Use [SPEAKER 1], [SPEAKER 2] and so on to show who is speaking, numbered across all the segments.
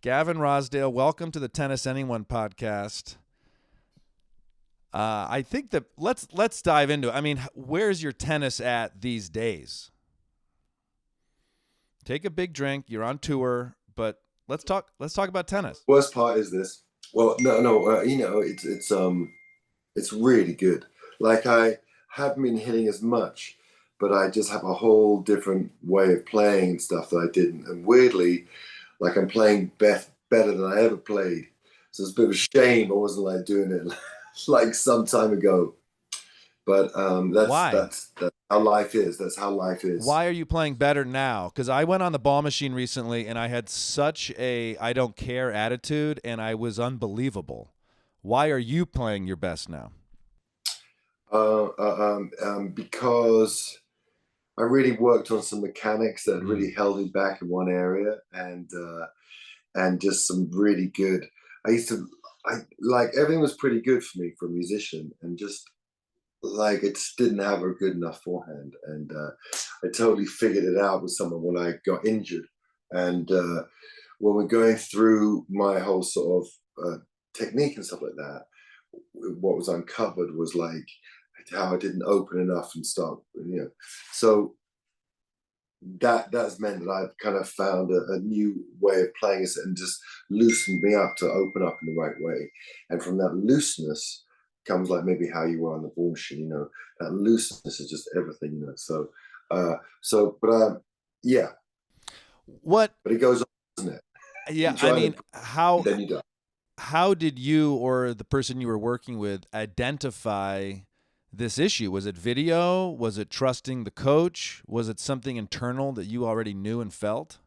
[SPEAKER 1] Gavin Rossdale, welcome to the Tennis Anyone podcast. I think that let's dive into it. I mean, where's your tennis at these days? Take a big drink. You're on tour, but let's talk about tennis.
[SPEAKER 2] Worst part is this. Well, no, it's really good. Like I haven't been hitting as much, but I just have a whole different way of playing and stuff that I didn't. And weirdly, like I'm playing better than I ever played. So it's a bit of a shame I wasn't like doing it like some time ago. But
[SPEAKER 1] Why?
[SPEAKER 2] that's how life is. That's how life is.
[SPEAKER 1] Why are you playing better now? Because I went on the ball machine recently and I had such a I don't care attitude and I was unbelievable. Why are you playing your best now?
[SPEAKER 2] Because I really worked on some mechanics that
[SPEAKER 1] Mm.
[SPEAKER 2] really held me back in one area, and just some really good. I like everything was pretty good for me for a musician, and just like it just didn't have a good enough forehand, and I totally figured it out with someone when I got injured, and when we're going through my whole sort of technique and stuff like that, what was uncovered was like how I didn't open enough and start, So that's meant that I've kind of found a new way of playing it and just loosened me up to open up in the right way. And from that looseness comes like maybe how you were on the ball machine, that looseness is just everything. Yeah,
[SPEAKER 1] What?
[SPEAKER 2] but it goes on, doesn't it?
[SPEAKER 1] Yeah,
[SPEAKER 2] You
[SPEAKER 1] I
[SPEAKER 2] try
[SPEAKER 1] mean,
[SPEAKER 2] to,
[SPEAKER 1] how
[SPEAKER 2] then you don't.
[SPEAKER 1] how did you or the person you were working with identify this issue? Was it video? Was it trusting the coach? Was it something internal that you already knew and felt?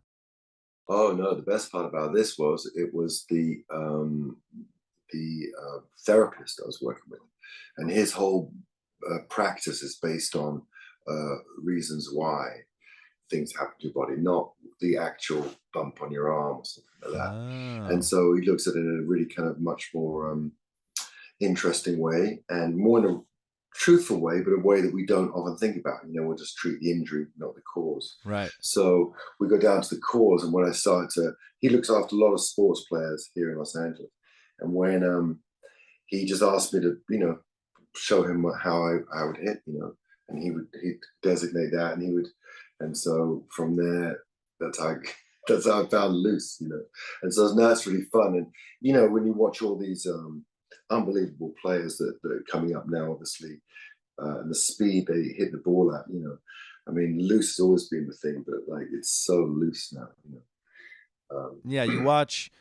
[SPEAKER 2] Oh no, the best part about this was it was the therapist I was working with, and his whole practice is based on reasons why things happen to your body, not the actual bump on your arm or something like that. And
[SPEAKER 1] Oh.
[SPEAKER 2] so he looks at it in a really kind of much more interesting way and more in a truthful way, but a way that we don't often think about. We'll just treat the injury, not the cause.
[SPEAKER 1] Right.
[SPEAKER 2] So we go down to the cause. And when I started he looks after a lot of sports players here in Los Angeles. And when he just asked me to, show him how I would hit, and he'd designate that, and and so from there, that's how I, that's how I found loose. And so now it's really fun. And when you watch all these unbelievable players that are coming up now, obviously, and the speed they hit the ball at, I mean, loose has always been the thing, but like it's so loose now.
[SPEAKER 1] Yeah, you watch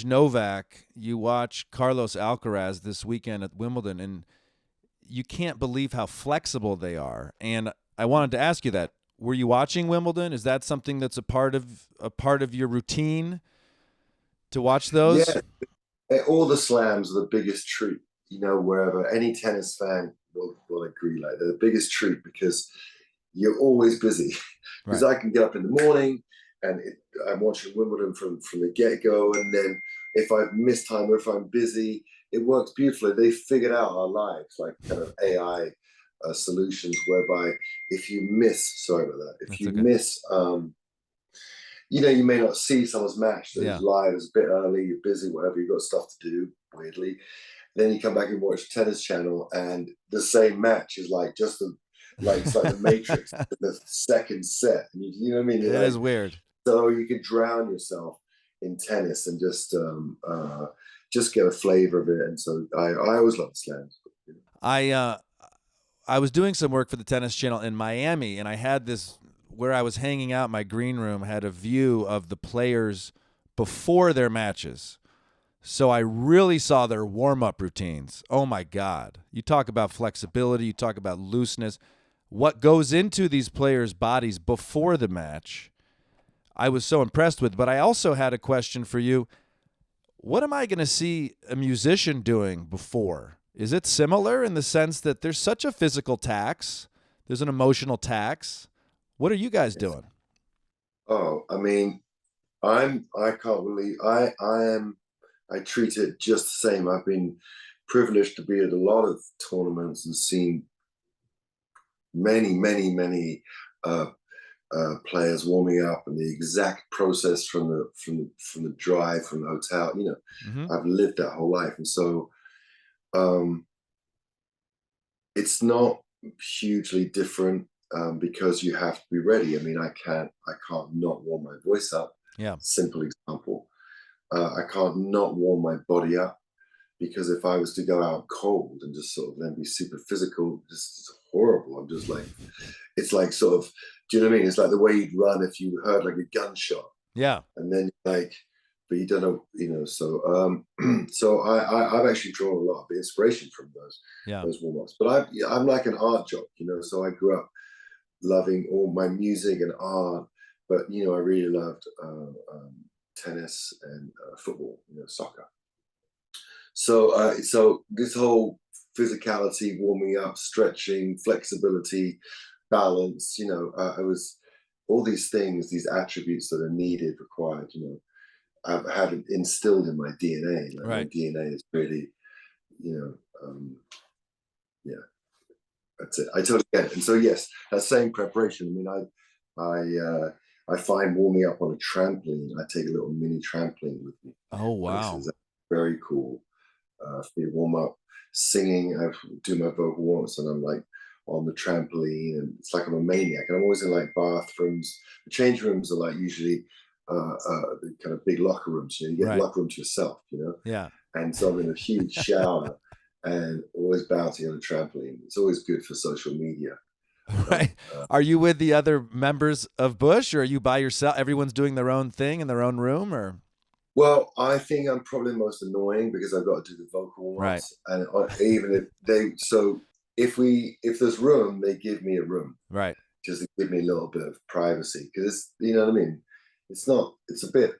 [SPEAKER 1] Novak, you watch Carlos Alcaraz this weekend at Wimbledon, and you can't believe how flexible they are. And I wanted to ask you that. Were you watching Wimbledon? Is that something that's a part of your routine to watch those?
[SPEAKER 2] Yeah, all the slams are the biggest treat, wherever any tennis fan will agree. Like they're the biggest treat because you're always busy. Because
[SPEAKER 1] Right.
[SPEAKER 2] I can get up in the morning and I'm watching Wimbledon from the get go, and then if I've missed time or if I'm busy, it works beautifully. They figured out our lives like kind of AI solutions whereby if you miss, sorry about that, if
[SPEAKER 1] That's
[SPEAKER 2] you
[SPEAKER 1] okay.
[SPEAKER 2] miss you may not see someone's match that is
[SPEAKER 1] Yeah.
[SPEAKER 2] live, it's a bit early, you're busy, whatever, you've got stuff to do, weirdly. Then you come back and watch Tennis Channel, and the same match is like it's like the Matrix, the second set. And you know what I mean? You're
[SPEAKER 1] It
[SPEAKER 2] like,
[SPEAKER 1] is weird.
[SPEAKER 2] so you can drown yourself in tennis and just get a flavor of it. And so I always love the slams.
[SPEAKER 1] I was doing some work for the Tennis Channel in Miami, and I had this where I was hanging out. My green room had a view of the players before their matches, so I really saw their warm up routines. Oh my God! You talk about flexibility. You talk about looseness. What goes into these players' bodies before the match? I was so impressed with. But I also had a question for you. What am I going to see a musician doing before? Is it similar in the sense that there's such a physical tax, there's an emotional tax? What are you guys doing?
[SPEAKER 2] Oh, I mean, I can't believe I treat it just the same. I've been privileged to be at a lot of tournaments and seen many, many, many uh, players warming up and the exact process from the drive from the hotel. You know,
[SPEAKER 1] Mm-hmm.
[SPEAKER 2] I've lived that whole life, and so um, it's not hugely different because you have to be ready. I mean, I can't not warm my voice up.
[SPEAKER 1] Yeah.
[SPEAKER 2] Simple example. I can't not warm my body up because if I was to go out cold and just sort of then be super physical, it's horrible. I'm just like, it's like sort of, do you know what I mean? It's like the way you'd run if you heard like a gunshot,
[SPEAKER 1] Yeah.
[SPEAKER 2] and then like, but you don't know, you know. So, so I've actually drawn a lot of inspiration from
[SPEAKER 1] Yeah.
[SPEAKER 2] those warm ups. But I'm like an art jock, you know. So I grew up loving all my music and art, but you know, I really loved tennis and football, you know, soccer. So, so this whole physicality, warming up, stretching, flexibility, balance, you know, I was all these things, these attributes that are needed, required, you know, I've had it instilled in my DNA. Like my
[SPEAKER 1] Right.
[SPEAKER 2] DNA is really, you know, yeah, that's it. I totally get it. And so, yes, that same preparation. I mean, I find warming up on a trampoline. I take a little mini trampoline with me
[SPEAKER 1] Oh, wow.
[SPEAKER 2] places. Very cool. For me to warm up, singing. I do my vocal warm-ups, and I'm like on the trampoline, and it's like I'm a maniac. And I'm always in like bathrooms. The change rooms are like usually the kind of big locker rooms. You know, you get the
[SPEAKER 1] Right.
[SPEAKER 2] locker room to yourself. You know,
[SPEAKER 1] Yeah.
[SPEAKER 2] and so I'm in a huge shower and always bouncing on a trampoline. It's always good for social media.
[SPEAKER 1] Right. Are you with the other members of Bush, or are you by yourself? Everyone's doing their own thing in their own room, or?
[SPEAKER 2] Well, I think I'm probably the most annoying because I've got to do the vocal
[SPEAKER 1] Right.
[SPEAKER 2] warm-ups, and even if they so if there's room, they give me a room
[SPEAKER 1] Right.
[SPEAKER 2] just to give me a little bit of privacy because you know what I mean. It's not. It's a bit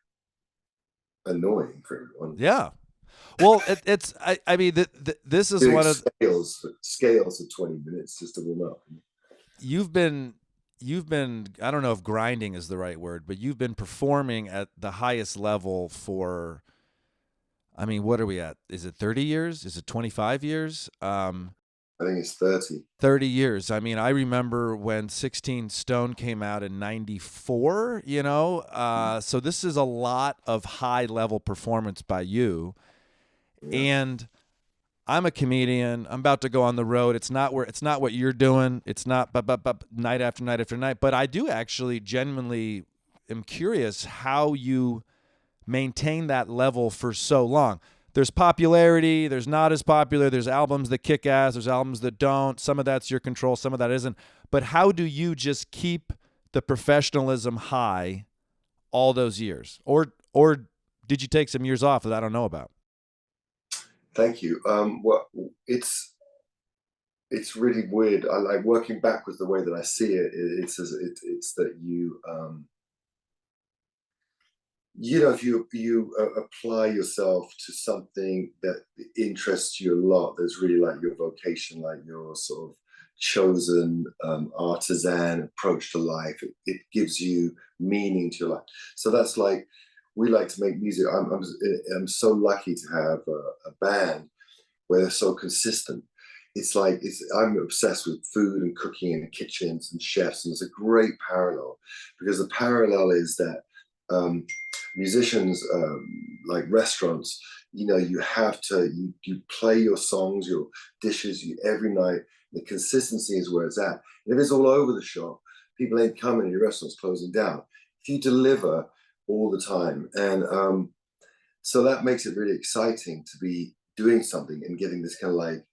[SPEAKER 2] annoying for everyone.
[SPEAKER 1] Yeah. Well, it's I mean this is
[SPEAKER 2] Doing
[SPEAKER 1] one of
[SPEAKER 2] scales for 20 minutes just to warm up.
[SPEAKER 1] you've been you've been I don't know if grinding is the right word, but you've been performing at the highest level for I mean, what are we at? Is it 30 years? Is it 25 years?
[SPEAKER 2] I think it's 30.
[SPEAKER 1] 30 years. I mean, I remember when 16 Stone came out in 94, you know? So this is a lot of high level performance by you.
[SPEAKER 2] Yeah.
[SPEAKER 1] And I'm a comedian. I'm about to go on the road. It's not what you're doing. It's not night after night after night. But I do actually genuinely am curious how you maintain that level for so long. There's popularity, there's not as popular, there's albums that kick ass, there's albums that don't. Some of that's your control, some of that isn't. But how do you just keep the professionalism high all those years? Or did you take some years off that I don't know about?
[SPEAKER 2] Thank you. Well, it's really weird. I like working backwards the way that I see it. It's that you know, if you apply yourself to something that interests you a lot, there's really like your vocation, like your sort of chosen artisan approach to life. It gives you meaning to your life. So that's like we like to make music. I'm so lucky to have a band where they're so consistent. It's like I'm obsessed with food and cooking and kitchens and chefs, and there's a great parallel because the parallel is that musicians, like restaurants, you know, you have to you play your songs, your dishes, every night. The consistency is where it's at. And if it's all over the shop, people ain't coming. Your restaurant's closing down. If you deliver all the time, and so that makes it really exciting to be doing something and getting this kind of like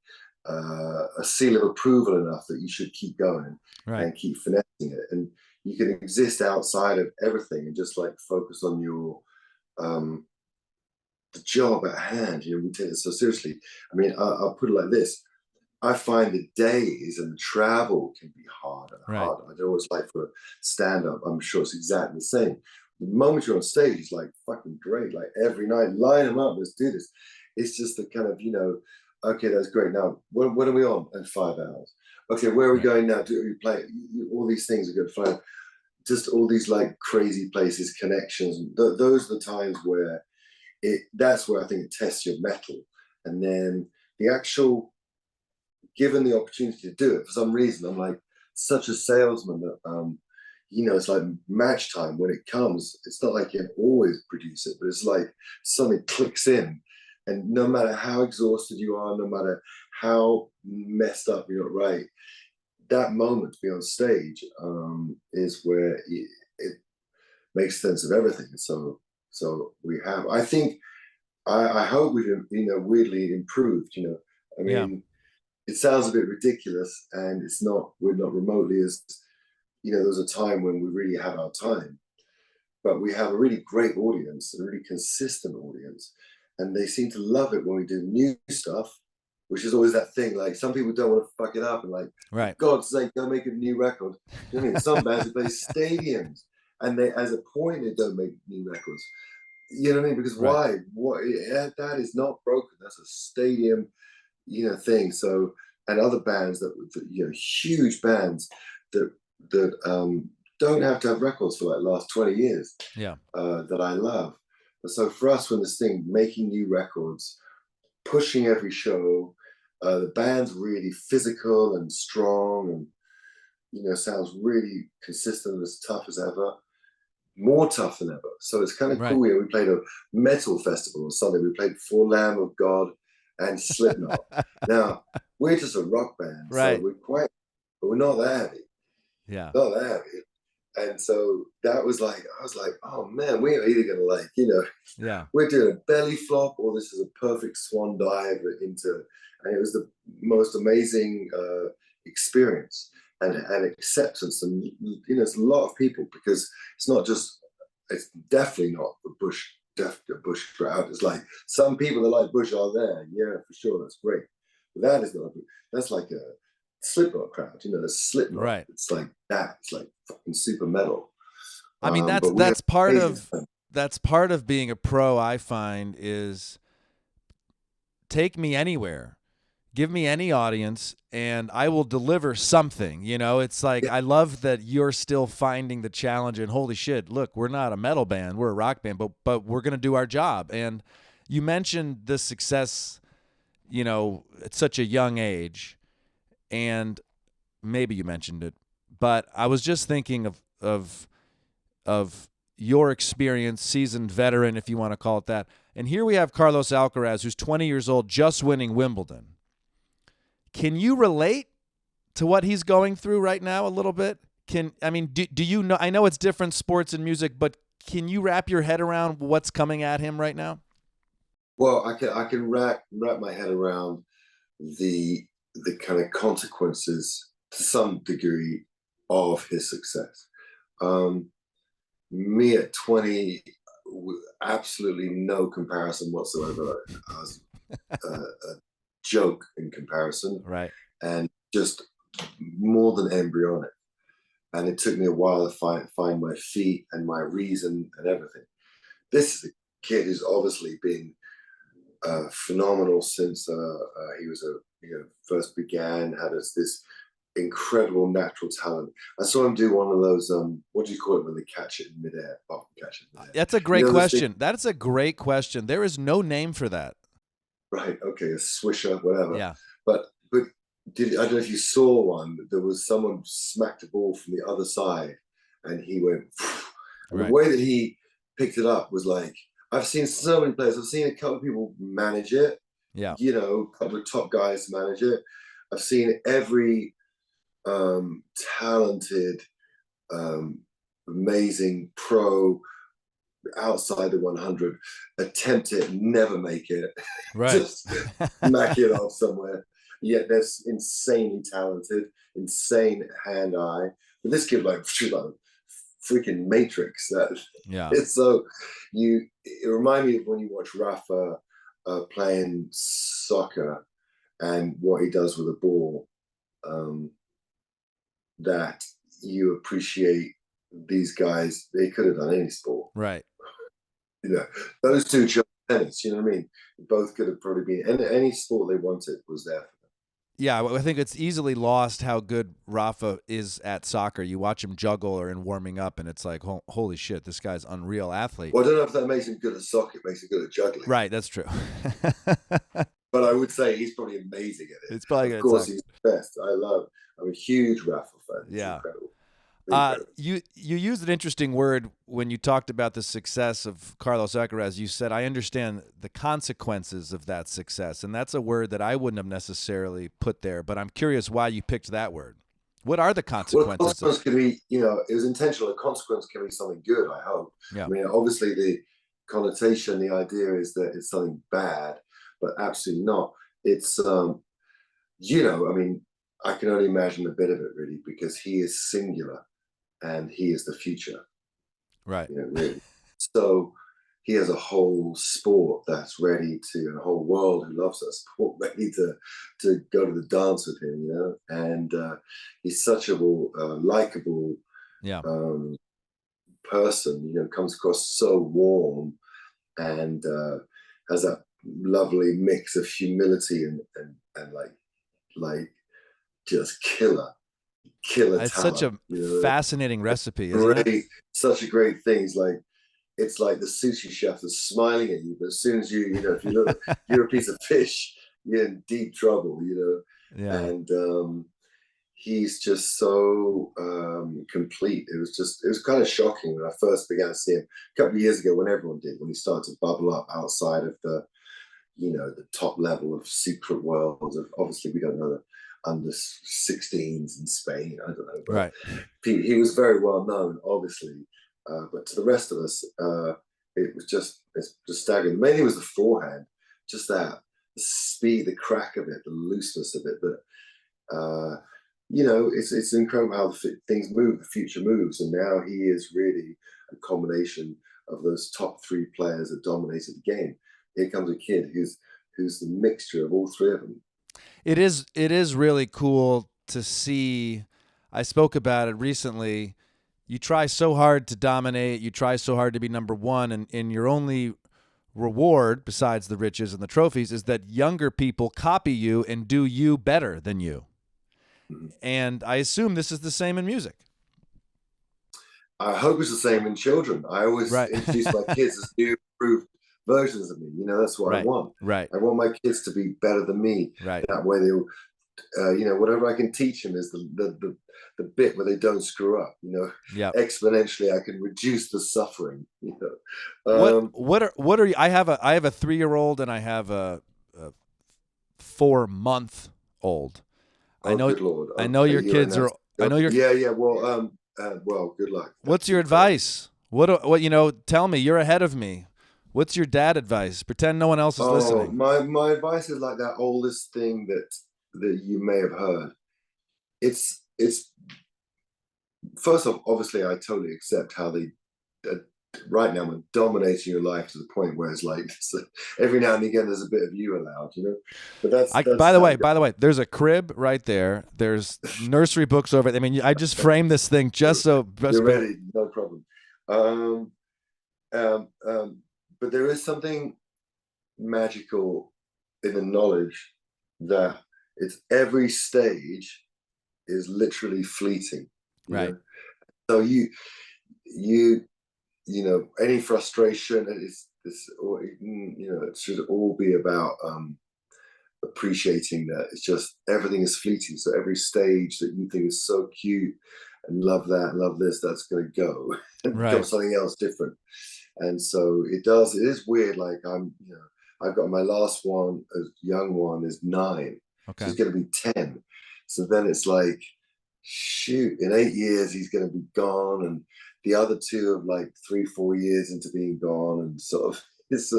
[SPEAKER 2] a seal of approval enough that you should keep going
[SPEAKER 1] Right.
[SPEAKER 2] and keep finessing it. And you can exist outside of everything and just like focus on your um, the job at hand. You know, we take it so seriously. I mean, I'll put it like this: I find the days and the travel can be hard and
[SPEAKER 1] Right.
[SPEAKER 2] hard. I always like for stand up. I'm sure it's exactly the same. The moment you're on stage, it's like fucking great. Like every night, line them up. Let's do this. It's just the kind of okay, that's great. Now, what are we on in 5 hours? Okay, where are we
[SPEAKER 1] Right.
[SPEAKER 2] going now? Do we play? All these things are good fun. Just all these like crazy places, connections. Those are the times where that's where I think it tests your metal. And then the actual given the opportunity to do it, for some reason I'm like such a salesman that it's like match time. When it comes, it's not like you can always produce it, but it's like something clicks in. And no matter how exhausted you are, no matter how messed up you're right, that moment to be on stage is where it makes sense of everything. So we have, I think, I hope we've, weirdly improved, I
[SPEAKER 1] Yeah.
[SPEAKER 2] mean, it sounds a bit ridiculous, and we're not remotely as, there was a time when we really had our time, but we have a really great audience, a really consistent audience, and they seem to love it when we do new stuff, which is always that thing. Like, some people don't want to fuck it up, and like, for
[SPEAKER 1] Right.
[SPEAKER 2] God's sake, don't make a new record. You know what I mean? Some bands who play stadiums, and they, as a point, they don't make new records. You know what I mean? Because
[SPEAKER 1] Right.
[SPEAKER 2] why? What? That is not broken. That's a stadium, thing. So, and other bands that, huge bands that don't have to have records for like last 20 years,
[SPEAKER 1] Yeah.
[SPEAKER 2] that I love. And so for us, when this thing, making new records, pushing every show, the band's really physical and strong, and sounds really consistent, as tough as ever, more tough than ever. So it's kind of
[SPEAKER 1] Right.
[SPEAKER 2] cool. We played a metal festival on Sunday. We played For Lamb of God and Slipknot. Now, we're just a rock band, so
[SPEAKER 1] Right.
[SPEAKER 2] but we're not that heavy.
[SPEAKER 1] Yeah.
[SPEAKER 2] Not that heavy. And so that was like, I was like, oh man, we're either gonna
[SPEAKER 1] Yeah.
[SPEAKER 2] we're doing a belly flop, or this is a perfect swan dive into, and it was the most amazing experience, and acceptance. And it's a lot of people, because it's definitely not the Bush crowd. It's like some people that like Bush are there, yeah, for sure, that's great, but that is not that's like a Slipknot crowd, the Slipknot,
[SPEAKER 1] Right.
[SPEAKER 2] it's like that, it's like fucking super metal.
[SPEAKER 1] I mean,
[SPEAKER 2] But we have
[SPEAKER 1] that's part
[SPEAKER 2] amazing
[SPEAKER 1] of
[SPEAKER 2] time.
[SPEAKER 1] being a pro, I find, is take me anywhere. Give me any audience and I will deliver something. It's like,
[SPEAKER 2] Yeah,
[SPEAKER 1] I love that you're still finding the challenge, and holy shit, look, we're not a metal band, we're a rock band, but we're going to do our job. And you mentioned the success, at such a young age, and maybe you mentioned it, but I was just thinking of your experience, seasoned veteran, if you want to call it that. And here we have Carlos Alcaraz, who's 20 years old, just winning Wimbledon. Can you relate to what he's going through right now a little bit? Do you know? I know it's different sports and music, but can you wrap your head around what's coming at him right now?
[SPEAKER 2] well, I can wrap my head around the kind of consequences, to some degree, of his success. Um, Me at 20, absolutely no comparison whatsoever. I was a joke in comparison,
[SPEAKER 1] Right.
[SPEAKER 2] and just more than embryonic. And it took me a while to find my feet and my reason and everything. This is a kid who's obviously been phenomenal since he was first began. Had this incredible natural talent. I saw him do one of those. What do you call it when they catch it in midair? Oh, catch it in midair.
[SPEAKER 1] That's a great
[SPEAKER 2] This thing,
[SPEAKER 1] question. That's a great question. There is no name for that.
[SPEAKER 2] right? Okay, a swisher, whatever.
[SPEAKER 1] Yeah.
[SPEAKER 2] But I don't know if you saw one. There was someone smacked a ball from the other side, and he went. And the
[SPEAKER 1] Right.
[SPEAKER 2] way that he picked it up was like, I've seen so many players. I've seen a couple of people manage it.
[SPEAKER 1] Yeah.
[SPEAKER 2] A couple of top guys manage it. I've seen every talented, um, amazing pro outside the 100 attempt it, never make it,
[SPEAKER 1] Right.
[SPEAKER 2] just smack it off somewhere. Yet they're insanely talented, insane hand-eye. But this kid, like freaking Matrix. That
[SPEAKER 1] Yeah.
[SPEAKER 2] it's so it reminded me of when you watch Rafa playing soccer, and what he does with the ball. Um, that you appreciate these guys. They could have done any sport.
[SPEAKER 1] Right.
[SPEAKER 2] Those two chose tennis. You know what I mean? Both could have probably been any sport they wanted was there for them.
[SPEAKER 1] Yeah, I think it's easily lost how good Rafa is at soccer. You watch him juggle or in warming up, and it's like, holy shit, this guy's unreal athlete.
[SPEAKER 2] Well, I don't know if that makes him good at soccer. It makes him good at juggling.
[SPEAKER 1] Right, that's true.
[SPEAKER 2] But I would say he's probably amazing at it.
[SPEAKER 1] It's probably
[SPEAKER 2] Of
[SPEAKER 1] good at
[SPEAKER 2] course,
[SPEAKER 1] soccer.
[SPEAKER 2] he's the best. I'm a huge Rafa fan. It's
[SPEAKER 1] Yeah.
[SPEAKER 2] incredible.
[SPEAKER 1] You used an interesting word when you talked about the success of Carlos Alcaraz. You said, "I understand the consequences of that success," and that's a word that I wouldn't have necessarily put there. But I'm curious why you picked that word. What are the
[SPEAKER 2] Well, a
[SPEAKER 1] consequences of?
[SPEAKER 2] consequence can be, it was intentional. A consequence can be something good, I hope.
[SPEAKER 1] Yeah,
[SPEAKER 2] I mean, obviously, the connotation, the idea is that it's something bad, but absolutely not. It's, I mean, I can only imagine a bit of it really, because he is singular and he is the future,
[SPEAKER 1] right.
[SPEAKER 2] really. So he has a whole sport that's ready to, and a whole world who loves that sport ready to go to the dance with him, and he's such a likable
[SPEAKER 1] Yeah,
[SPEAKER 2] um, person, comes across so warm, and has that lovely mix of humility and like just killer
[SPEAKER 1] it's such
[SPEAKER 2] talent,
[SPEAKER 1] a fascinating recipe, isn't it?
[SPEAKER 2] great, such a great thing. It's like the sushi chef is smiling at you, but as soon as if you look, you're a piece of fish, you're in deep trouble,
[SPEAKER 1] Yeah,
[SPEAKER 2] and he's just so complete. It was kind of shocking when I first began to see him a couple of years ago, when everyone did, when he started to bubble up outside of the top level of secret worlds of, obviously we don't know the under 16s in Spain, I don't know, but
[SPEAKER 1] right.
[SPEAKER 2] he was very well known, obviously, but to the rest of us, it's just staggering. Mainly it was the forehand, just that the speed, the crack of it, the looseness of it. That it's incredible how things move. The future moves, and now he is really a combination of those top three players that dominated the game. Here comes a kid who's the mixture of all three of them.
[SPEAKER 1] It is really cool to see. I spoke about it recently. You try so hard to dominate, you try so hard to be number one, and your only reward, besides the riches and the trophies, is that younger people copy you and do you better than you.
[SPEAKER 2] Mhm.
[SPEAKER 1] And I assume this is the same in music.
[SPEAKER 2] I hope it's the same in children. I always
[SPEAKER 1] Right.
[SPEAKER 2] introduce my kids as new, improved versions of me. That's what I
[SPEAKER 1] Right.
[SPEAKER 2] want.
[SPEAKER 1] Right.
[SPEAKER 2] I want my kids to be better than me.
[SPEAKER 1] Right.
[SPEAKER 2] That way, they'll, whatever I can teach them is the bit where they don't screw up.
[SPEAKER 1] Yep.
[SPEAKER 2] Exponentially, I can reduce the suffering.
[SPEAKER 1] What are you? I have a 3-year-old and I have a 4-month old. I
[SPEAKER 2] Oh,
[SPEAKER 1] know
[SPEAKER 2] good Lord.
[SPEAKER 1] I know
[SPEAKER 2] Okay,
[SPEAKER 1] your
[SPEAKER 2] you're in
[SPEAKER 1] kids
[SPEAKER 2] that.
[SPEAKER 1] are. I know your.
[SPEAKER 2] Yeah, yeah. Well, good luck.
[SPEAKER 1] What's
[SPEAKER 2] That's
[SPEAKER 1] your
[SPEAKER 2] incredible.
[SPEAKER 1] advice? What? Tell me. You're ahead of me. What's your dad advice? Pretend no one else is
[SPEAKER 2] Oh,
[SPEAKER 1] listening.
[SPEAKER 2] my advice is like that oldest thing that you may have heard. It's first off, obviously, I totally accept how they uh, right now are dominating your life to the point where it's like so every now and again there's a bit of you allowed. But that's
[SPEAKER 1] I by
[SPEAKER 2] that's
[SPEAKER 1] the
[SPEAKER 2] how
[SPEAKER 1] way,
[SPEAKER 2] it goes.
[SPEAKER 1] by the way, there's a crib right there. There's nursery books over it. I mean, I just framed this thing just so.
[SPEAKER 2] You're
[SPEAKER 1] But
[SPEAKER 2] ready, no problem. Um, um, um, but there is something magical in the knowledge that it's every stage is literally fleeting. You
[SPEAKER 1] right,
[SPEAKER 2] know, so you any frustration is this, or it should all be about appreciating that it's just everything is fleeting. So every stage that you think is so cute and love that and love this, that's going to go and become
[SPEAKER 1] right.
[SPEAKER 2] something else different. And so it is weird. Like I've got my last one, a young one is 9.
[SPEAKER 1] Okay.
[SPEAKER 2] She's going to be 10. So then it's like, shoot, in 8 years, he's going to be gone. And the other two of like 3, 4 years into being gone. And sort of, it's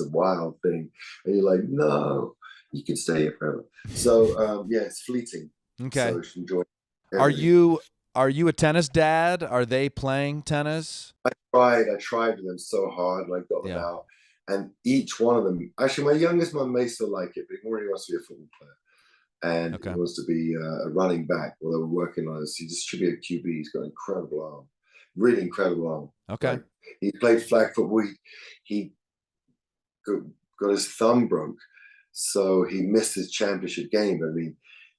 [SPEAKER 2] a wild thing. And you're like, no, you can stay here forever. So yeah, it's fleeting. So
[SPEAKER 1] Okay.
[SPEAKER 2] you should enjoy
[SPEAKER 1] Are
[SPEAKER 2] everything.
[SPEAKER 1] you are you a tennis dad? Are they playing tennis?
[SPEAKER 2] I tried with them so hard, and I got them
[SPEAKER 1] Yeah.
[SPEAKER 2] out. And each one of them, actually, my youngest one may still like it, but he already wants to be a football player. And he
[SPEAKER 1] Okay.
[SPEAKER 2] wants to be a running back. Although we're working on this, he just should be a QB. He's got an incredible arm, really incredible arm.
[SPEAKER 1] Okay.
[SPEAKER 2] Like he played flag football. He got, got his thumb broke, so he missed his championship game. I mean,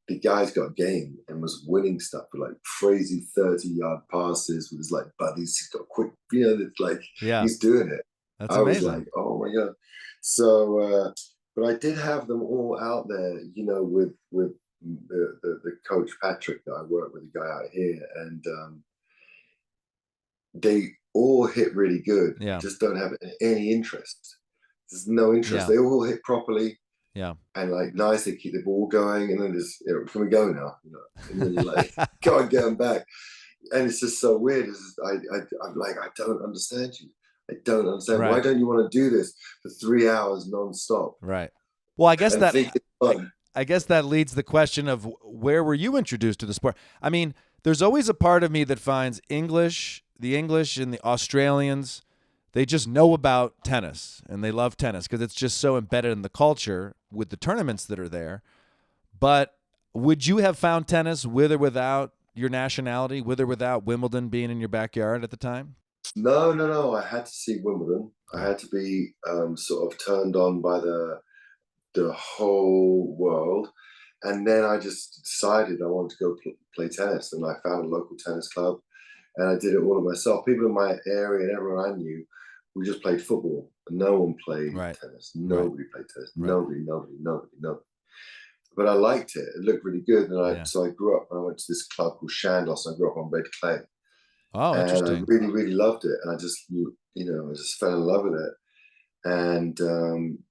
[SPEAKER 2] the guy's got game and was winning stuff with like crazy 30-yard passes with his like buddies. He's got quick, it's like
[SPEAKER 1] Yeah.
[SPEAKER 2] he's doing it.
[SPEAKER 1] That's
[SPEAKER 2] I was
[SPEAKER 1] amazing.
[SPEAKER 2] like, oh my God. So, but I did have them all out there, with the coach Patrick that I work with, the guy out here. And they all hit really good,
[SPEAKER 1] Yeah.
[SPEAKER 2] just don't have any interest. There's no interest.
[SPEAKER 1] Yeah.
[SPEAKER 2] They all hit properly
[SPEAKER 1] Yeah.
[SPEAKER 2] and like nice. They keep the ball going, and then just can we go now? And then you're like, go and get them back. And it's just so weird. I'm like, I don't understand you. I don't understand. Why
[SPEAKER 1] Right.
[SPEAKER 2] don't you want to do this for 3 hours nonstop
[SPEAKER 1] Right. Well,
[SPEAKER 2] and think it's fun?
[SPEAKER 1] I guess that leads the question of where were you introduced to the sport? I mean, there's always a part of me that finds the English and the Australians, they just know about tennis and they love tennis because it's just so embedded in the culture with the tournaments that are there. But would you have found tennis with or without your nationality, with or without Wimbledon being in your backyard at the time?
[SPEAKER 2] No, no, no. I had to see Wimbledon. I
[SPEAKER 1] Yeah.
[SPEAKER 2] had to be sort of turned on by the whole world. And then I just decided I wanted to go play tennis, and I found a local tennis club, and I did it all of myself. People in my area and everyone I knew, we just played football. No one played
[SPEAKER 1] Right.
[SPEAKER 2] tennis.
[SPEAKER 1] Right.
[SPEAKER 2] Nobody played tennis.
[SPEAKER 1] Right.
[SPEAKER 2] Nobody. But I liked it. It looked really good, and
[SPEAKER 1] Yeah.
[SPEAKER 2] so I grew up. And I went to this club called Shandos. I grew up on red clay,
[SPEAKER 1] Oh,
[SPEAKER 2] and I
[SPEAKER 1] interesting.
[SPEAKER 2] really, really loved it. And I just, I just fell in love with it, and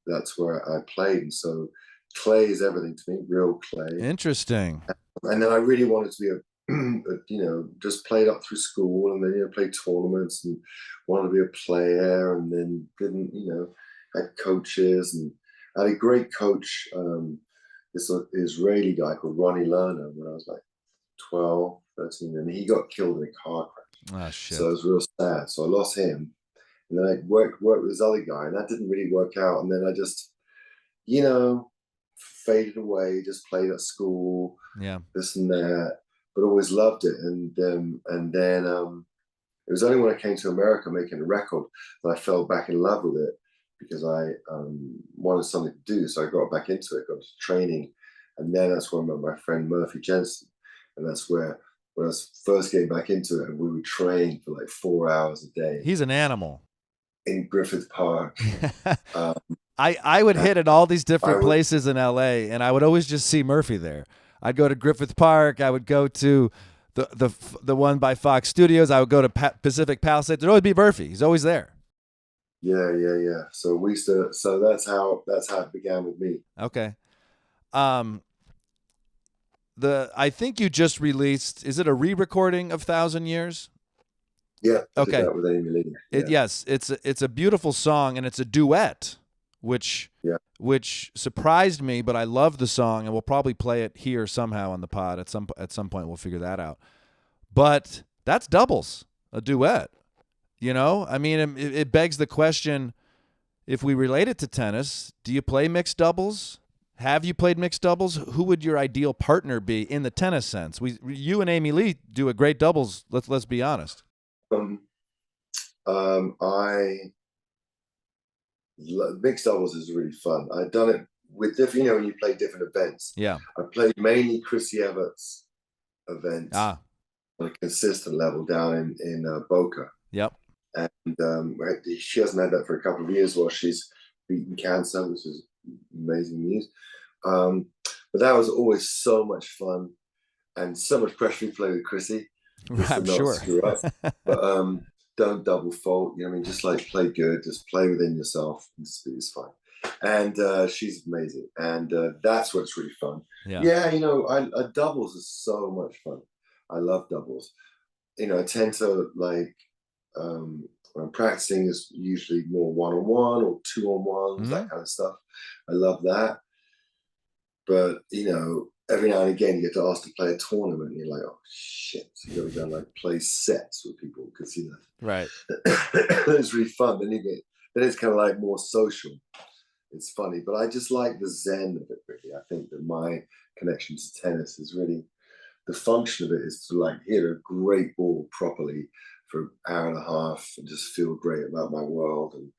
[SPEAKER 2] that's where I played. And so clay is everything to me, real clay.
[SPEAKER 1] Interesting.
[SPEAKER 2] And then I really wanted to be just played up through school, and then played tournaments, and wanted to be a player, and then didn't, had coaches, and I had a great coach, this Israeli guy called Ronnie Lerner when I was like 12, 13, and he got killed in a car crash.
[SPEAKER 1] Oh,
[SPEAKER 2] So
[SPEAKER 1] shit.
[SPEAKER 2] it was real sad. So I lost him, and then I worked with this other guy, and that didn't really work out. And then I just, you know, faded away. Just played at school,
[SPEAKER 1] Yeah.
[SPEAKER 2] this and that, but always loved it. And then it was only when I came to America making a record that I fell back in love with it, because I wanted something to do. So I got back into it, got to training, and then that's when I met my friend Murphy Jensen, and that's where when I was first getting back into it, and we would train for like 4 hours a day
[SPEAKER 1] He's an animal.
[SPEAKER 2] in Griffith Park. Um,
[SPEAKER 1] I would hit at all these
[SPEAKER 2] I
[SPEAKER 1] different
[SPEAKER 2] would,
[SPEAKER 1] places in LA, and I would always just see Murphy there. I'd go to Griffith Park. I would go to the one by Fox Studios. I would go to Pacific Palisades. There'd always be Murphy. He's always there.
[SPEAKER 2] yeah. So we used to. So that's how it began with me.
[SPEAKER 1] Okay. Um, I think you just released. Is it a re-recording of Thousand Years?
[SPEAKER 2] Yeah, I did
[SPEAKER 1] Okay.
[SPEAKER 2] that with Amy Lee. Yeah,
[SPEAKER 1] Yes, it's a beautiful song, and it's a duet, which
[SPEAKER 2] yeah.
[SPEAKER 1] which surprised me, but I love the song, and we'll probably play it here somehow on the pod at some point. We'll figure that out. But that's doubles, a duet. I mean, it begs the question: if we relate it to tennis, do you play mixed doubles? Have you played mixed doubles? Who would your ideal partner be in the tennis sense? You and Amy Lee do a great doubles. Let's be honest.
[SPEAKER 2] Um, I mixed doubles is really fun. I've done it with different, when you play different events.
[SPEAKER 1] Yeah.
[SPEAKER 2] I played mainly Chrissy Everts events
[SPEAKER 1] Ah.
[SPEAKER 2] on a consistent level down in Boca,
[SPEAKER 1] Yep.
[SPEAKER 2] and she hasn't had that for a couple of years while she's beaten cancer, which is amazing news. But that was always so much fun and so much pressure to play with Chrissy, just to
[SPEAKER 1] I'm
[SPEAKER 2] not
[SPEAKER 1] sure.
[SPEAKER 2] screw up. But don't double fault. I mean, just like play good, just play within yourself. It's fine. And she's amazing, and that's what's really fun.
[SPEAKER 1] Yeah.
[SPEAKER 2] Yeah, doubles is so much fun. I love doubles. I tend to like when I'm practicing is usually more one-on-one or two-on-ones,
[SPEAKER 1] Mm-hmm.
[SPEAKER 2] that kind of stuff. I love that. But every now and again you get to ask to play a tournament, and you're like, oh shit, so you gotta go and like play sets with people, because
[SPEAKER 1] Right.
[SPEAKER 2] it's really fun. Then it's kind of like more social. It's funny, but I just like the zen of it, really. I think that my connection to tennis is really, the function of it is to like hit a great ball properly for an hour and a half and just feel great about my world and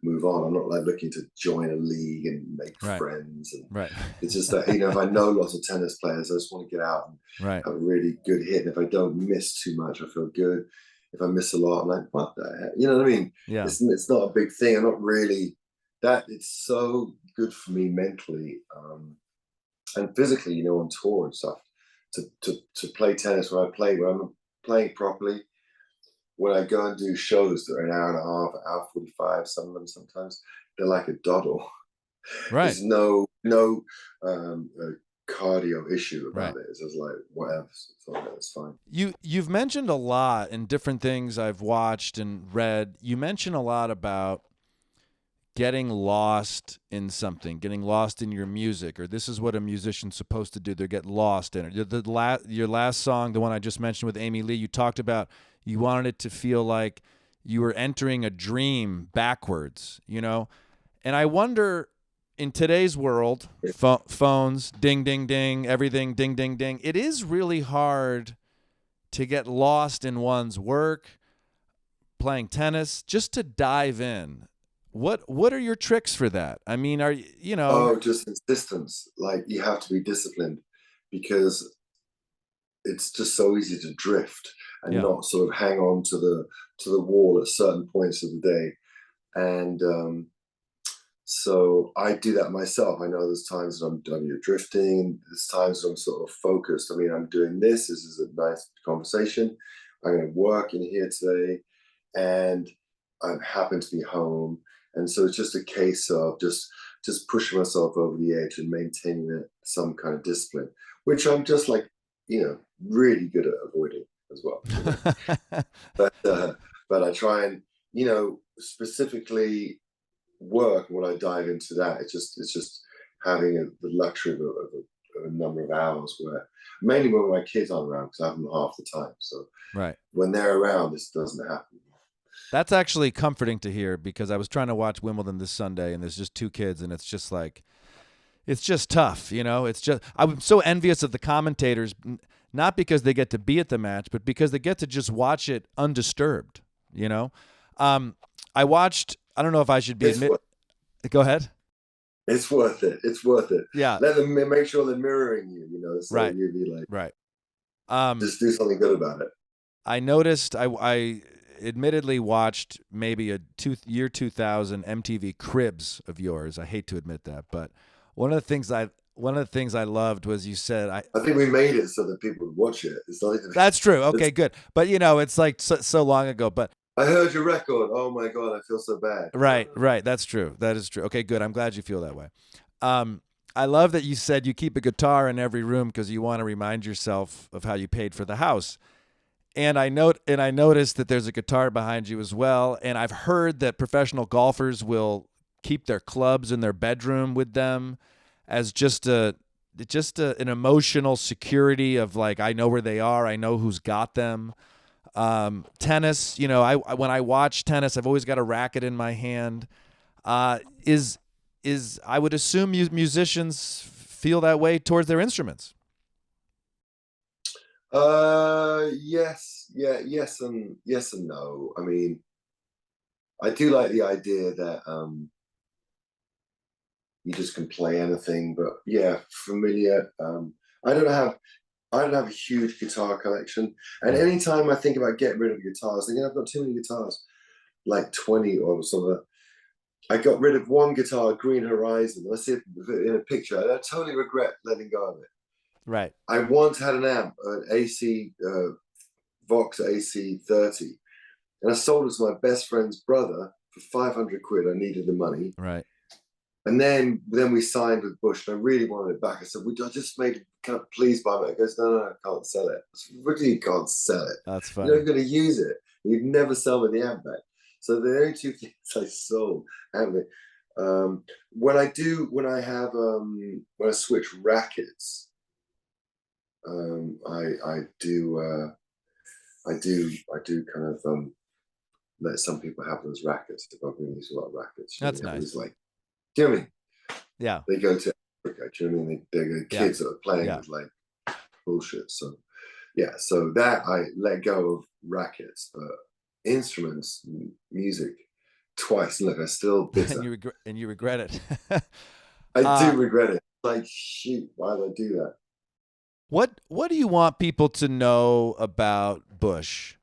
[SPEAKER 2] move on. I'm not like looking to join a league and make
[SPEAKER 1] Right.
[SPEAKER 2] friends. And
[SPEAKER 1] Right.
[SPEAKER 2] it's just that, if I know lots of tennis players, I just want to get out and
[SPEAKER 1] Right.
[SPEAKER 2] have a really good hit. And if I don't miss too much, I feel good. If I miss a lot, I'm like, what the heck? You know what I mean?
[SPEAKER 1] Yeah.
[SPEAKER 2] It's not a big thing. I'm not really that. It's so good for me mentally and physically, on tour and stuff, to play tennis when I'm playing properly. when I go and do shows that are an hour and a half, hour 45, some of them sometimes, they're like a doddle.
[SPEAKER 1] Right.
[SPEAKER 2] There's no cardio issue
[SPEAKER 1] Right.
[SPEAKER 2] about it. It's just like whatever. So that's fine.
[SPEAKER 1] You've mentioned a lot in different things I've watched and read. You mention a lot about getting lost in something, getting lost in your music, or this is what a musician's supposed to do. They get lost in it. Your last song, the one I just mentioned with Amy Lee, you talked about you wanted it to feel like you were entering a dream backwards, you know? And I wonder, in today's world, phones, ding, ding, ding, everything, ding, ding, ding, it is really hard to get lost in one's work, playing tennis, just to dive in. What are your tricks for that? I mean, are you know?
[SPEAKER 2] Oh, just insistence. Like you have to be disciplined because it's just so easy to drift and
[SPEAKER 1] Yeah,
[SPEAKER 2] not sort of hang on to the wall at certain points of the day. And so I do that myself. I know there's times that I'm drifting. There's times that I'm sort of focused. I mean, I'm doing this. This is a nice conversation. I'm going to work in here today, and I happen to be home. And so it's just a case of just pushing myself over the edge and maintaining some kind of discipline, which I'm just like, really good at avoiding as well. But but I try and specifically work when I dive into that. It's just having the luxury of a number of hours where mainly when my kids aren't around because I have them half the time. So
[SPEAKER 1] right.
[SPEAKER 2] when they're around, this doesn't happen.
[SPEAKER 1] That's actually comforting to hear because I was trying to watch Wimbledon this Sunday and there's just two kids and it's just like it's just tough, you know. It's just I'm so envious of the commentators, not because they get to be at the match, but because they get to just watch it undisturbed. You know, um, I watched. I don't know if I should be
[SPEAKER 2] It's
[SPEAKER 1] admit. Go ahead.
[SPEAKER 2] it's worth it. It's worth it.
[SPEAKER 1] Yeah.
[SPEAKER 2] Let them make sure they're mirroring you. So
[SPEAKER 1] Right.
[SPEAKER 2] you be like,
[SPEAKER 1] Right. Um,
[SPEAKER 2] just do something good about it.
[SPEAKER 1] I noticed. I admittedly watched maybe a year 2000 MTV Cribs of yours. I hate to admit that, but one of the things I loved was you said I.
[SPEAKER 2] I think we made it so that people would watch it. It's not even.
[SPEAKER 1] That's true.
[SPEAKER 2] It's,
[SPEAKER 1] Okay, good. But it's like so long ago. But
[SPEAKER 2] I heard your record. Oh my god, I feel so bad.
[SPEAKER 1] right, right. That's true. That is true. Okay, good. I'm glad you feel that way. Um, I love that you said you keep a guitar in every room because you want to remind yourself of how you paid for the house. And I noticed that there's a guitar behind you as well. And I've heard that professional golfers will keep their clubs in their bedroom with them as an emotional security of like I know where they are, I know who's got them. Tennis, when I watch tennis, I've always got a racket in my hand. Is I would assume musicians feel that way towards their instruments.
[SPEAKER 2] Yes, yeah, yes and no. I mean, I do like the idea that you just can play anything, but yeah, familiar. I don't have a huge guitar collection, and
[SPEAKER 1] Right.
[SPEAKER 2] anytime I think about getting rid of guitars, thinking I've got too many guitars, like 20 or something. I got rid of one guitar, Green Horizon. I see it in a picture. I totally regret letting go of it.
[SPEAKER 1] Right.
[SPEAKER 2] I once had an amp, an AC Vox AC 30, and I sold it to my best friend's brother for 500 quid. I needed the money.
[SPEAKER 1] Right.
[SPEAKER 2] And then we signed with Bush, and I really wanted it back. I said, I just made it, kind of please buy it. He goes, no, I can't sell it. I said, what do you can't sell it?
[SPEAKER 1] That's
[SPEAKER 2] You're
[SPEAKER 1] funny.
[SPEAKER 2] not going to use it. You'd never sell me the amp back. So the only two things I sold, haven't when I switch rackets, I do kind of let some people have those rackets. If I've been using a lot of rackets,
[SPEAKER 1] That's
[SPEAKER 2] you have these
[SPEAKER 1] nice.
[SPEAKER 2] like, do you know what I mean?
[SPEAKER 1] Yeah.
[SPEAKER 2] They go to Africa, do you know what I mean? They're the
[SPEAKER 1] Yeah.
[SPEAKER 2] kids that are playing
[SPEAKER 1] Yeah.
[SPEAKER 2] with like bullshit. So yeah, so that I let go of rackets, but instruments, music, twice. Look, I still
[SPEAKER 1] and
[SPEAKER 2] bitter.
[SPEAKER 1] you regret it.
[SPEAKER 2] I
[SPEAKER 1] uh,
[SPEAKER 2] do regret it. Like, shoot, why did I do that?
[SPEAKER 1] what do you want people to know about Bush?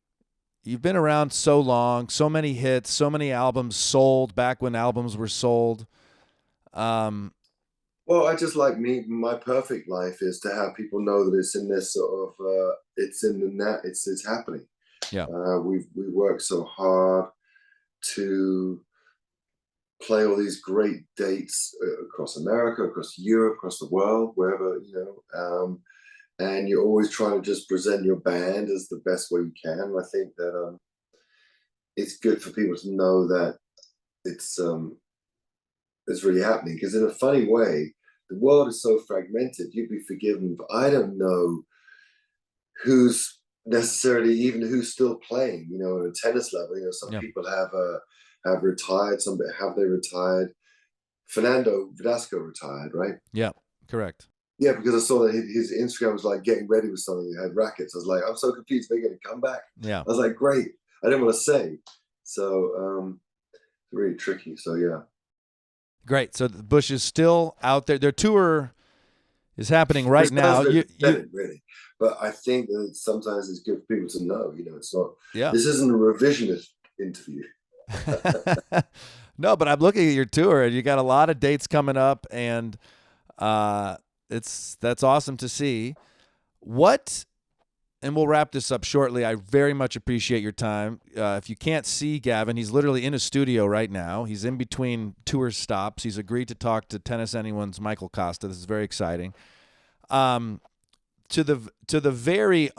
[SPEAKER 1] You've been around so long, so many hits, so many albums sold back when albums were sold. Um,
[SPEAKER 2] Well, I just like me. My perfect life is to have people know that it's in this sort of, it's in the net. It's happening.
[SPEAKER 1] Yeah.
[SPEAKER 2] We worked so hard to play all these great dates across America, across Europe, across the world, wherever, and you're always trying to just present your band as the best way you can. And I think that it's good for people to know that it's it's really happening, because in a funny way, the world is so fragmented. You'd be forgiven, but I don't know who's necessarily even who's still playing. At a tennis level, some
[SPEAKER 1] Yeah.
[SPEAKER 2] people have retired, some have they retired. Fernando Verdasco retired, right?
[SPEAKER 1] Yeah. Correct.
[SPEAKER 2] Yeah, because I saw that his Instagram was like getting ready with something. He had rackets. I was like, I'm so confused. They're going to come back.
[SPEAKER 1] Yeah.
[SPEAKER 2] I was like, great. I didn't want to say. So really tricky. So yeah.
[SPEAKER 1] Great. So the Bush is still out there. Their tour is happening right
[SPEAKER 2] Which sounds
[SPEAKER 1] now.
[SPEAKER 2] very
[SPEAKER 1] You
[SPEAKER 2] pathetic, really. But I think that sometimes it's good for people to know. It's not.
[SPEAKER 1] Yeah.
[SPEAKER 2] This isn't a revisionist interview.
[SPEAKER 1] No, but I'm looking at your tour, and you got a lot of dates coming up, and that's awesome to see. And we'll wrap this up shortly. I very much appreciate your time. If you can't see Gavin, he's literally in a studio right now. He's in between tour stops. He's agreed to talk to Tennis Anyone's Michael Kosta. This is very exciting. To the very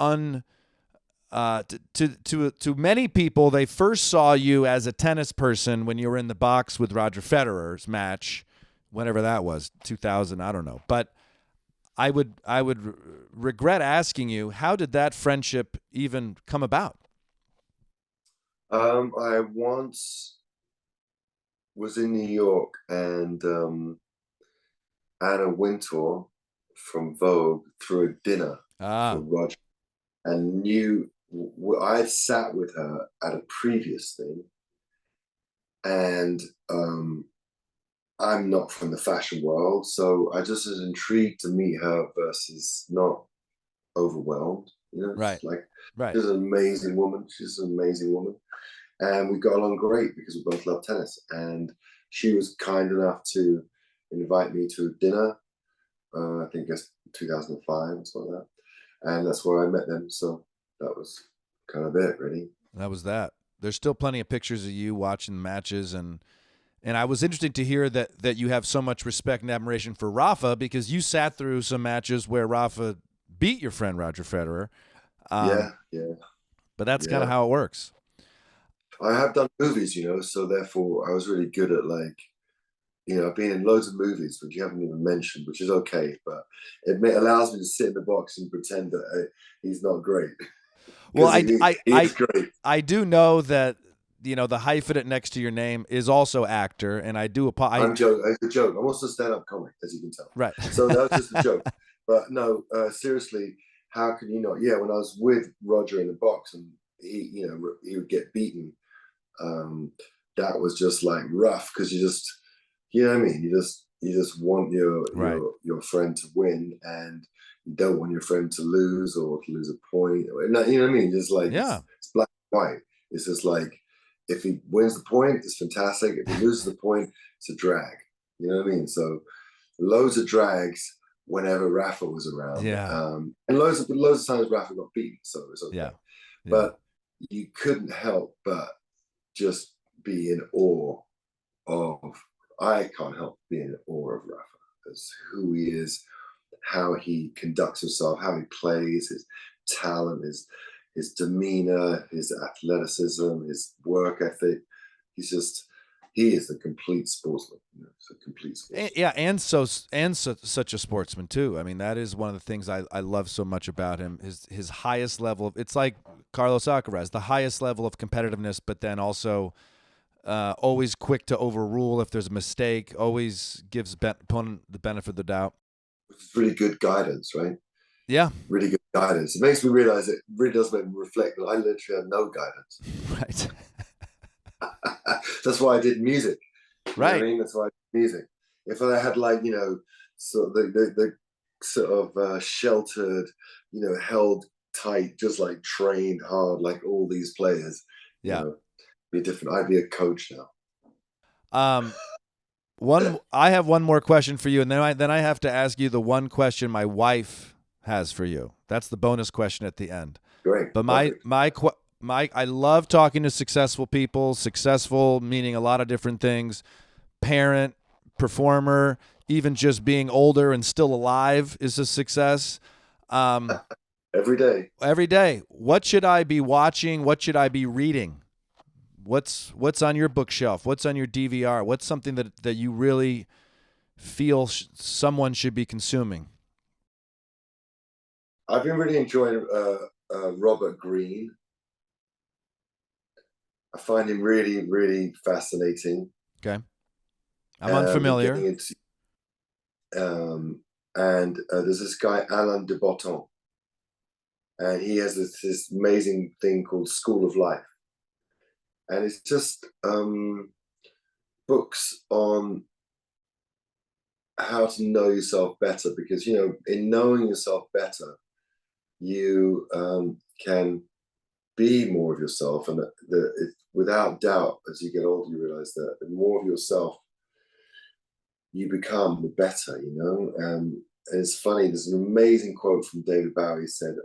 [SPEAKER 1] to many people, they first saw you as a tennis person when you were in the box with Roger Federer's match, whenever that was, 2000, I don't know. But I would regret asking you, how did that friendship even come about?
[SPEAKER 2] I once was in New York, and Anna Wintour from Vogue threw a dinner for Roger, and I had sat with her at a previous thing, and I'm not from the fashion world, so I just was intrigued to meet her versus not overwhelmed.
[SPEAKER 1] Right. Right.
[SPEAKER 2] She's an amazing woman. She's an amazing woman. And we got along great because we both love tennis. And she was kind enough to invite me to dinner, I think it's 2005 or something like that. And that's where I met them. So that was kind of it, really.
[SPEAKER 1] That was that. There's still plenty of pictures of you watching matches, and I was interested to hear that you have so much respect and admiration for Rafa, because you sat through some matches where Rafa beat your friend Roger Federer.
[SPEAKER 2] Yeah.
[SPEAKER 1] But that's kind of how it works.
[SPEAKER 2] I have done movies, so therefore I was really good at I've been in loads of movies, which you haven't even mentioned, which is okay, but it allows me to sit in the box and pretend that he's not great.
[SPEAKER 1] Well,
[SPEAKER 2] he's great.
[SPEAKER 1] I do know that the hyphenate next to your name is also actor, and I do
[SPEAKER 2] I'm joking. It's a joke. I'm also a stand-up comic, as you can tell.
[SPEAKER 1] Right.
[SPEAKER 2] So that was just a joke. But no, seriously, how can you not? Yeah, when I was with Roger in the box and he would get beaten, that was just like rough, because you just, what I mean? You just want your friend to win, and you don't want your friend to lose or to lose a point. You know what I mean? Just like, it's black and white. It's just like, if he wins the point, it's fantastic. If he loses the point, it's a drag. You know what I mean? So loads of drags whenever Rafa was around.
[SPEAKER 1] Yeah.
[SPEAKER 2] And loads of times Rafa got beaten, so it's okay.
[SPEAKER 1] Yeah.
[SPEAKER 2] But you couldn't help but just be in awe I can't help being in awe of Rafa, as who he is, how he conducts himself, how he plays, his talent, his demeanor, his athleticism, his work ethic. He is a complete sportsman. It's a complete sportsman.
[SPEAKER 1] And such a sportsman too. I mean, that is one of the things I love so much about him. His highest level of, it's like Carlos Alcaraz, the highest level of competitiveness, but then also always quick to overrule if there's a mistake. Always gives opponent the benefit of the doubt.
[SPEAKER 2] Which is really good guidance, right?
[SPEAKER 1] Yeah.
[SPEAKER 2] Really good guidance. It makes me realize, it really does make me reflect that I literally have no guidance.
[SPEAKER 1] Right.
[SPEAKER 2] That's why I did music.
[SPEAKER 1] Right.
[SPEAKER 2] I mean, that's why I did music. If I had sort of the sort of sheltered, held tight, just like trained hard, like all these players, be different. I'd be a coach now.
[SPEAKER 1] I have one more question for you, and then I have to ask you the one question my wife has for you. That's the bonus question at the end.
[SPEAKER 2] Great.
[SPEAKER 1] But I love talking to successful people. Successful meaning a lot of different things. Parent, performer, even just being older and still alive is a success.
[SPEAKER 2] Every day.
[SPEAKER 1] Every day. What should I be watching? What should I be reading? What's on your bookshelf? What's on your DVR? What's something that you really feel someone should be consuming?
[SPEAKER 2] I've been really enjoying Robert Greene. I find him really, really fascinating.
[SPEAKER 1] Okay. I'm unfamiliar.
[SPEAKER 2] Getting into, and there's this guy, Alain de Botton, and he has this amazing thing called School of Life. And it's just books on how to know yourself better, because, you know, in knowing yourself better, you can be more of yourself. And without doubt, as you get older, you realize that the more of yourself you become, the better, you know. And it's funny, there's an amazing quote from David Bowie. He said,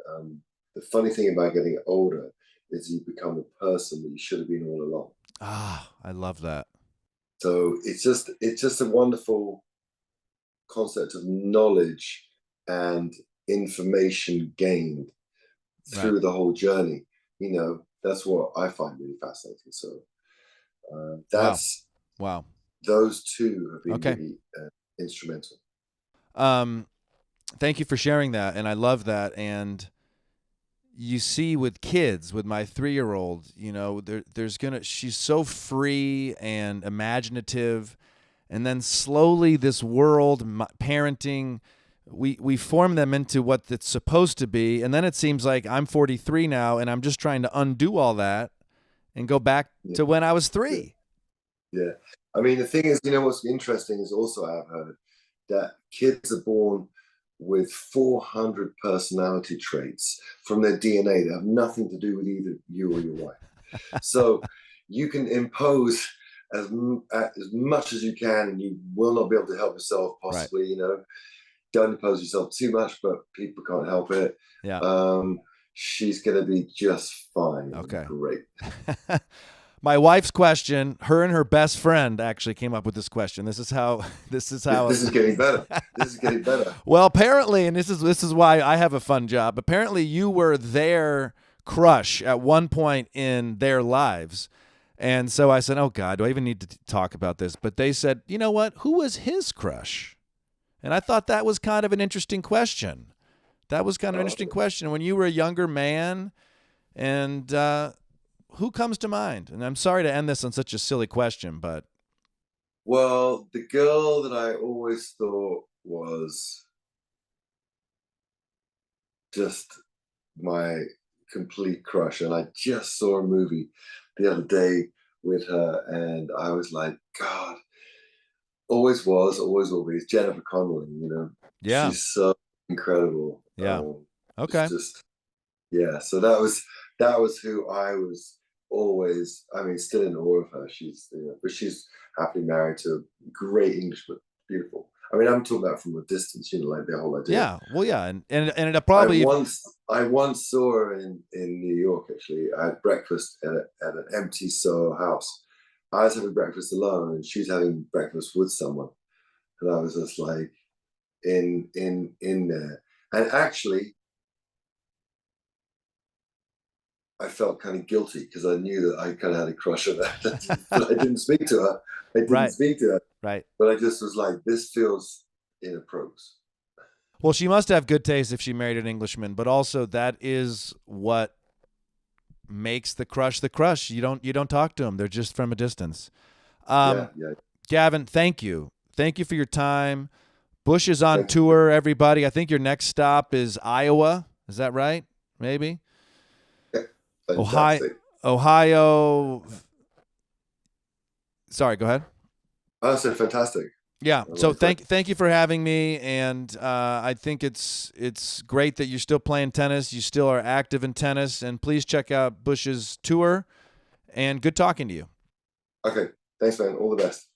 [SPEAKER 2] the funny thing about getting older is you become the person that you should have been all along.
[SPEAKER 1] Ah, I love that.
[SPEAKER 2] So it's just a wonderful concept of knowledge and information gained through the whole journey. You know, that's what I find really fascinating. So that's
[SPEAKER 1] wow.
[SPEAKER 2] Those two have been
[SPEAKER 1] okay.
[SPEAKER 2] really instrumental.
[SPEAKER 1] Thank you for sharing that, and I love that. And you see, with kids, with my 3-year-old, you know, she's so free and imaginative, and then slowly this world, parenting, we form them into what it's supposed to be, and then it seems like I'm 43 now, and I'm just trying to undo all that and go back to when I was 3.
[SPEAKER 2] Yeah. I mean, the thing is, you know, what's interesting is also I've heard that kids are born with 400 personality traits from their DNA that have nothing to do with either you or your wife. So you can impose as much as you can, and you will not be able to help yourself, possibly, you know. Don't impose yourself too much, but people can't help it.
[SPEAKER 1] Yeah.
[SPEAKER 2] She's going to be just fine.
[SPEAKER 1] Okay.
[SPEAKER 2] Great.
[SPEAKER 1] My wife's question, her and her best friend actually came up with this question. This is
[SPEAKER 2] getting better. This is getting better.
[SPEAKER 1] Well, apparently, and this is why I have a fun job. Apparently, you were their crush at one point in their lives. And so I said, oh God, do I even need to talk about this? But they said, you know what? Who was his crush? And I thought that was kind of an interesting question. When you were a younger man, and who comes to mind? And I'm sorry to end this on such a silly question, but.
[SPEAKER 2] Well, the girl that I always thought was just my complete crush, and I just saw a movie the other day with her, and I was like, God, always was, always will be. It's Jennifer Connelly, you know.
[SPEAKER 1] Yeah.
[SPEAKER 2] She's so incredible.
[SPEAKER 1] Yeah. Okay.
[SPEAKER 2] Yeah. So that was who I was always. I mean, still in awe of her. She's, you know, but she's happily married to a great Englishman. Beautiful. I mean, I'm talking about from a distance, you know, like the whole idea.
[SPEAKER 1] Yeah. Well, yeah, and it probably.
[SPEAKER 2] I once saw her in New York. Actually, I had breakfast at an empty Soho house. I was having breakfast alone, and she's having breakfast with someone, and I was just like in there. And actually, I felt kind of guilty because I knew that I kind of had a crush on her, but I didn't speak to her.
[SPEAKER 1] Right.
[SPEAKER 2] But I just was like, this feels inappropriate.
[SPEAKER 1] Well, she must have good taste if she married an Englishman, but also that is what makes the crush the crush. You don't talk to them; they're just from a distance.
[SPEAKER 2] Yeah.
[SPEAKER 1] Gavin, thank you for your time. Bush is on tour, everybody. I think your next stop is Iowa. Is that right? Maybe. Ohio. Sorry, go ahead.
[SPEAKER 2] I said fantastic.
[SPEAKER 1] Yeah. So thank you for having me, and I think it's great that you're still playing tennis. You still are active in tennis, and please check out Bush's tour. And good talking to you.
[SPEAKER 2] Okay. Thanks, man. All the best.